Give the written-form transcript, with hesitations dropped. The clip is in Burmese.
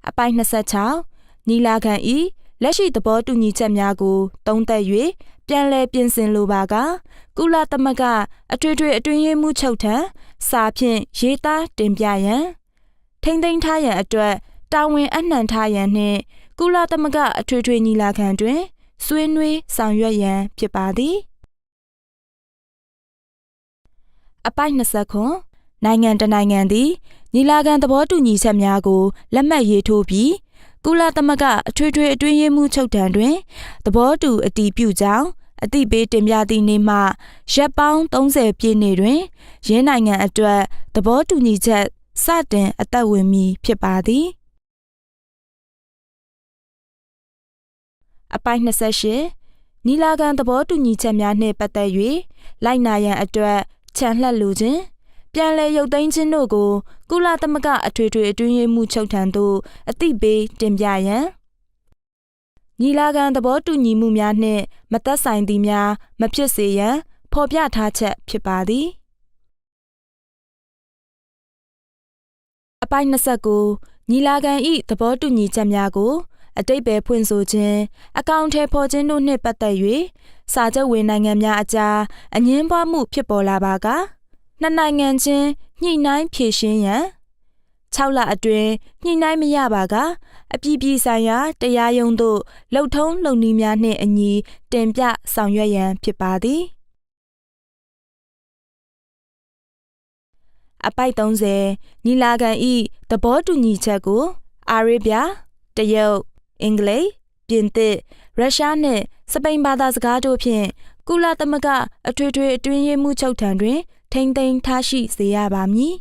အပိုင်26နီလာခံဤလက်ရှိသဘောတူညီချက်များကိုသုံးသပ်၍ပြန်လည်ပြင်ဆင်လိုပါကကုလသမဂ္ဂအထွေထွေအတွင်းရေးမှူးချုပ်ထံစာဖြင့်ရေးသားတင်ပြရန်ထိမ့်သိမ်းထားရန်အတွက်တာဝန်အနှံထားရန်နှင့်ကုလသမဂ္ဂအထွေထွေညီလာခံတွင်ဆွေးနွေးဆောင်ရွက်ရန်ဖြစ်ပါသည်အပိုင်29နိုင်ငံတနိုင်ငံသည်ညီလာခံသဘောတူညီချက်များကိုလက်မှတ်ရေးထိုးပြီးကုလသမဂ္ဂအထွေထွေအတွင်းရေးမှူးချုပ်ထံတွင်သဘောတူအတည်ပြုကြောင်းအသိပေးတင်ပြသည့်နေ့မှရက်ပေါင်း30ပြည့်နေ့တွင်ရင်းနိုင်ငံအတွက်သဘောတူညီချက်စတင်အသက်ဝင်မည်ဖြစ်ပါသည်အပိုင်း28နီလာခံသဘောတူညီချက်များနှင့်ပတ်သက်၍လိုက်နာရန်အတွက်ခြံလှပ်လိုခြင်းပြန်လည်ရုပ်သိမ်းခြင်းတို့ကိုကုလသမဂ္ဂအထွေထွေအတွင်းရေးမှူးချုပ်ထံသို့အသိပေးတင်ပြရန်ညီလာခံသဘောတူညီမှုများနှင့်မသက်ဆိုင်သည်များမဖြစ်စေရန်ဖော်ပြထားချက်ဖြစ်ပါသည်အပိုင်း29ညီလာခံ၏သဘောတူညီချက်များကိုအတိတ်ပဲဖွင့်ဆိုခြင်းအကောင့်ထဲပေါ်ခြင်းတို့နှင့်ပတ်သက်၍စာချုပ်ဝင်နိုင်ငံများအကြားအငြင်းပွားမှုဖြစ်ပေါ်လာပါကနှစ်နိုင်ငံချင်းညှိနှိုင်းဖြေရှင်းရန်6လအတွင်းညှိနှိုင်းမရပါကအပြည်ပြည်ဆိုင်ရာတရားရုံးသို့လှုပ်ထုံးလုပ်နည်းများနှင့်အညီတင်ပြဆောင်ရွက်ရန်ဖြစ်ပါသည်အပိုက်30ညီလာခံ၏သဘောတူညီချက်ကိုအာရေဗျတရုတ်အင်္ဂလိပ်ပြင်သစ်ရုရှားနှင့်စပိန်ဘာသာစကားတို့ဖြင့်ကုလသမဂ္ဂအထွေထွေအတွင်းရေးမှူးချုပ်ထံတွင်ထိန်းသိမ်းထားရှိစေရပါမည်